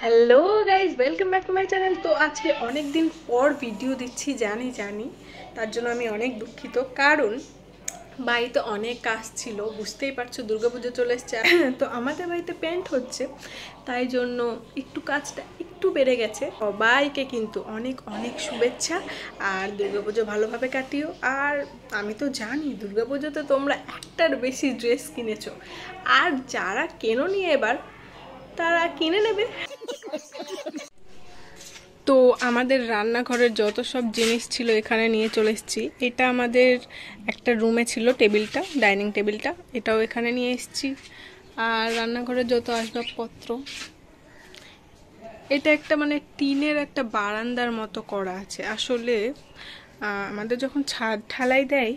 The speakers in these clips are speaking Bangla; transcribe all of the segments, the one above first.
Hello guys, welcome back to my channel. তো আজকে অনেক দিন পর ভিডিও দিচ্ছি, জানি তার জন্য আমি অনেক দুঃখিত, কারণ বাড়িতে অনেক কাজ ছিল। বুঝতেই পারছো, দুর্গাপুজো চলে এসছে। তো আমাদের বাড়িতে পেন্ট হচ্ছে, তাই জন্য একটু কাজটা একটু বেড়ে গেছে। সবাইকে কিন্তু অনেক অনেক শুভেচ্ছা, আর দুর্গাপুজো ভালোভাবে কাটিও। আর আমি তো জানি দুর্গাপুজোতে তোমরা একটার বেশি ড্রেস কিনেছো, আর যারা কেনোনি এবার তারা কিনে নেবে। তো আমাদের রান্নাঘরের যত সব জিনিস ছিল এখানে নিয়ে চলে এসেছি। এটা আমাদের একটা রুমে ছিল, টেবিলটা, ডাইনিং টেবিলটা, এটাও এখানে নিয়ে এসেছি। আর রান্নাঘরের যত আসবাবপত্র, এটা একটা মানে টিনের একটা বারান্দার মতো করা আছে। আসলে আমাদের যখন ছাদ ঢালাই দেয়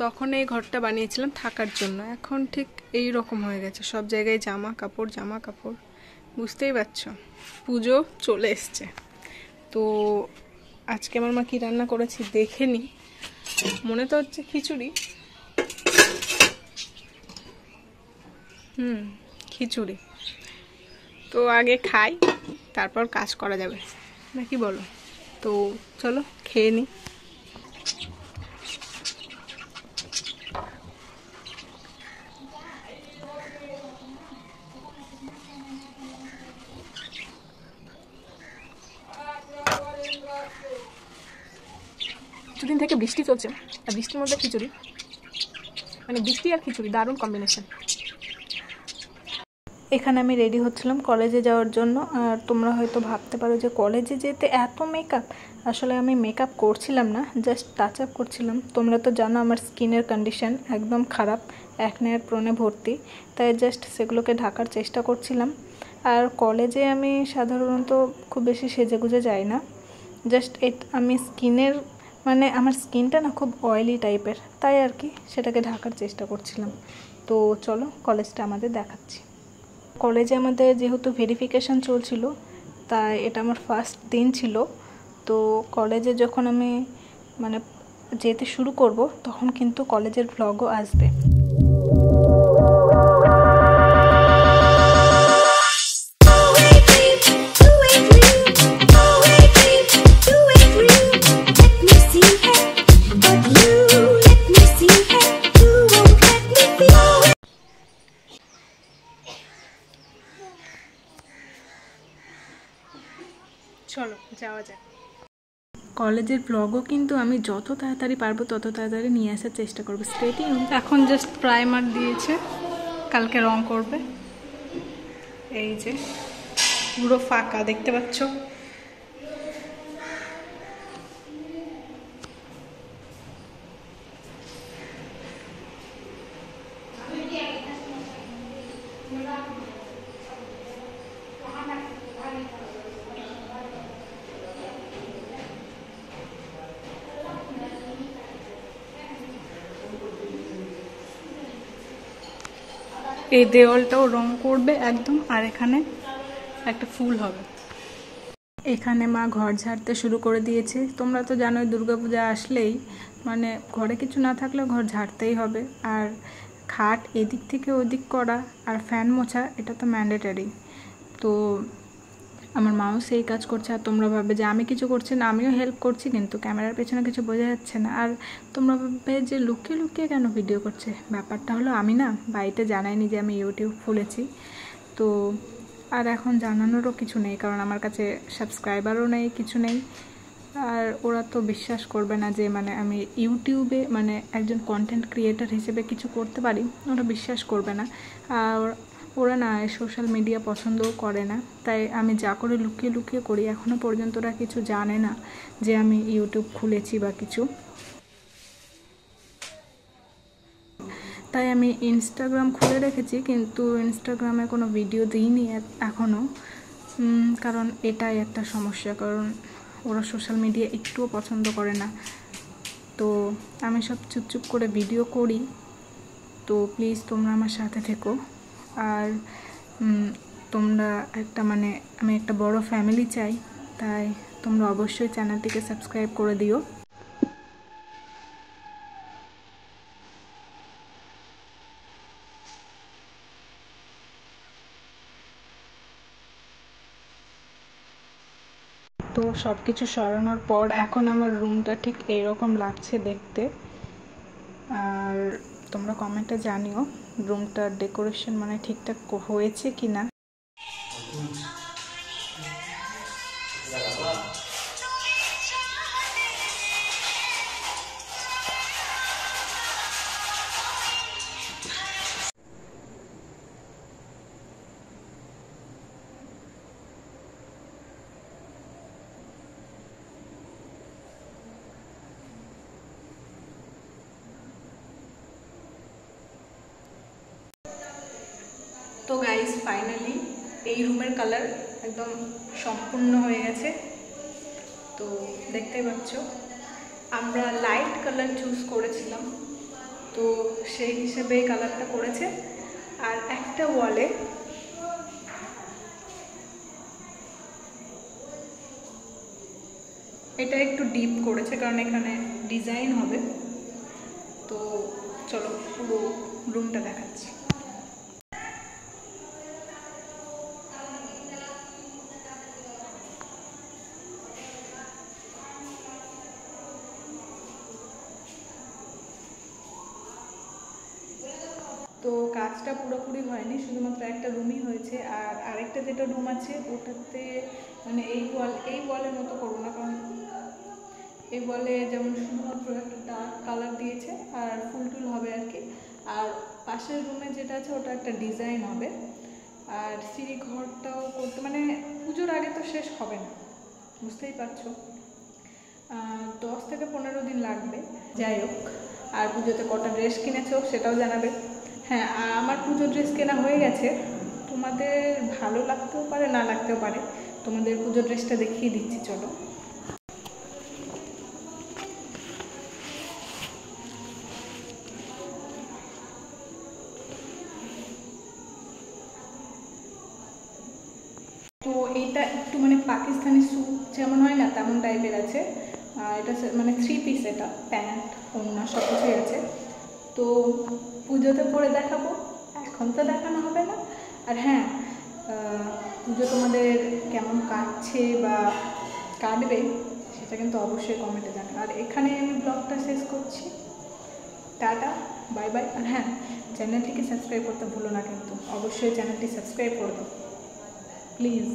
তখন এই ঘরটা বানিয়েছিলাম থাকার জন্য। এখন ঠিক এই রকম হয়ে গেছে, সব জায়গায় জামা কাপড়, বুঝতেই পারছো, পুজো চলে এসছে। তো আজকে আমার মা কি রান্না করেছি দেখে নি। মনে তো হচ্ছে খিচুড়ি। খিচুড়ি। তো আগে খাই, তারপর কাজ করা যাবে, নাকি বলো? তো চলো খেয়ে নি। কিছুদিন থেকে বৃষ্টি চলছে, আর বৃষ্টির মধ্যে খিচুড়ি, মানে বৃষ্টি আর খিচুড়ি দারুণ কম্বিনেশন। এখানে আমি রেডি হচ্ছিলাম কলেজে যাওয়ার জন্য। আর তোমরা হয়তো ভাবতে পারো যে কলেজে যেতে এত মেকআপ। আসলে আমি মেকআপ করছিলাম না, জাস্ট টাচ আপ করছিলাম। তোমরা তো জানো আমার স্কিনের কন্ডিশন একদম খারাপ, একনে আর ব্রণে ভর্তি, তাই জাস্ট সেগুলোকে ঢাকার চেষ্টা করছিলাম। আর কলেজে আমি সাধারণত খুব বেশি সেজেগুজে যাই না, জাস্ট আমি স্কিনের মানে আমার স্কিনটা না খুব অয়েলি টাইপের, তাই আর কি সেটাকে ঢাকার চেষ্টা করছিলাম। তো চলো কলেজটা আমাদের দেখাচ্ছি। কলেজে আমাদের যেহেতু ভেরিফিকেশান চলছিল, তাই এটা আমার ফার্স্ট দিন ছিল। তো কলেজে যখন আমি মানে যেতে শুরু করব তখন কিন্তু কলেজের ভ্লগও আসবে। চলো যাওয়া যাক। কলেজের ব্লগও কিন্তু আমি যত তাড়াতাড়ি পারবো তত তাড়াতাড়ি নিয়ে আসার চেষ্টা করবো। স্টেটি এখন জাস্ট প্রাইমার দিয়েছে, কালকে রং করবে। এই যে পুরো ফাঁকা দেখতে পাচ্ছ। এই দেওয়ালটাও রং করবে একদম, আর এখানে একটা ফুল হবে। এখানে মা ঘর ঝাড়তে শুরু করে দিয়েছে। তোমরা তো জানোই দুর্গাপূজা আসলেই মানে ঘরে কিছু না থাকলেও ঘর ঝাড়তেই হবে। আর খাট এদিক থেকে ওদিক করা আর ফ্যান মোছা, এটা তো ম্যান্ডেটারি। তো আমার মাও সেই কাজ করছে। আর তোমরা ভাববে যে আমি কিছু করছি না, আমিও হেল্প করছি, কিন্তু ক্যামেরার পেছনে কিছু বোঝা যাচ্ছে না। আর তোমরা ভাববে যে লুকিয়ে লুকিয়ে কেন ভিডিও করছে। ব্যাপারটা হলো আমি না বাড়িতে জানাইনি যে আমি ইউটিউব খুলেছি। তো আর এখন জানানোরও কিছু নেই, কারণ আমার কাছে সাবস্ক্রাইবারও নেই, কিছু নেই। আর ওরা তো বিশ্বাস করবে না যে মানে আমি ইউটিউবে মানে একজন কন্টেন্ট ক্রিয়েটার হিসেবে কিছু করতে পারি, ওরা বিশ্বাস করবে না। আর ওরা না সোশ্যাল মিডিয়া পছন্দও করে না, তাই আমি যা করে লুকিয়ে লুকিয়ে করি। এখনও পর্যন্ত ওরা কিছু জানে না যে আমি ইউটিউব খুলেছি বা কিছু। তাই আমি ইনস্টাগ্রাম খুলে রেখেছি, কিন্তু ইনস্টাগ্রামে কোনো ভিডিও দিইনি এখনও, কারণ এটাই একটা সমস্যা, কারণ ওরা সোশ্যাল মিডিয়া একটুও পছন্দ করে না। তো আমি সব চুপচুপ করে ভিডিও করি। তো প্লিজ তোমরা আমার সাথে থেকো। আর তোমরা একটা মানে আমি একটা বড় ফ্যামিলি চাই, তাই তোমরা অবশ্যই চ্যানেলটিকে সাবস্ক্রাইব করে দিও। তো সব কিছু সরানোর পর এখন আমার রুমটা ঠিক এইরকম লাগছে দেখতে। আর তোমরা কমেন্টে জানিও রুমটার ডেকোরেশন মানে ঠিকঠাক হয়েছে কি না। তো গাইস ফাইনালি এই রুমের কালার একদম সম্পূর্ণ হয়ে গেছে। তো দেখতেই পাচ্ছ আমরা লাইট কালার চুজ করেছিলাম, তো সেই হিসেবে এই কালারটা করেছে। আর একটা ওয়ালে এটা একটু ডিপ করেছে কারণ এখানে ডিজাইন হবে। তো চলো পুরো রুমটা দেখাচ্ছি। তো কাজটা পুরোপুরি হয়নি, শুধুমাত্র একটা রুমই হয়েছে। আর আরেকটা যেটা রুম আছে ওটাতে মানে এই ওয়ালের মতো করবো না, কারণ এই ওয়ালে যেমন শুধুমাত্র একটা ডার্ক কালার দিয়েছে আর ফুল টুল হবে আর কি। আর পাশের রুমে যেটা আছে ওটা একটা ডিজাইন হবে। আর সিঁড়ি ঘরটাও করতে মানে পুজোর আগে তো শেষ হবে না, বুঝতেই পারছো। 10 থেকে 15 দিন লাগবে। যাই হোক, আর পুজোতে কটা ড্রেস কিনেছো সেটাও জানাবে। হ্যাঁ, আমার পুজোর ড্রেস কেনা হয়ে গেছে। তোমাদের ভালো লাগতেও পারে না লাগতেও পারে, তোমাদের পুজোর ড্রেসটা দেখিয়ে দিচ্ছি চলো। তো এইটা একটু মানে পাকিস্তানি স্যুট যেমন হয় না তেমন টাইপের আছে। এটা মানে 3 পিস, এটা প্যান্ট ওড়না সব কিছুই আছে। তো পুজোতে পরে দেখাবো, এখন তো দেখানো হবে না। আর হ্যাঁ, পুজো তোমাদের কেমন কাটছে বা কাটবে সেটা কিন্তু অবশ্যই কমেন্টে জানাবে। আর এখানে আমি ব্লগটা শেষ করছি। Tata, bye bye. আর হ্যাঁ, চ্যানেলটিকে সাবস্ক্রাইব করতে ভুলো না, কিন্তু অবশ্যই চ্যানেলটি সাবস্ক্রাইব করে দাও প্লিজ।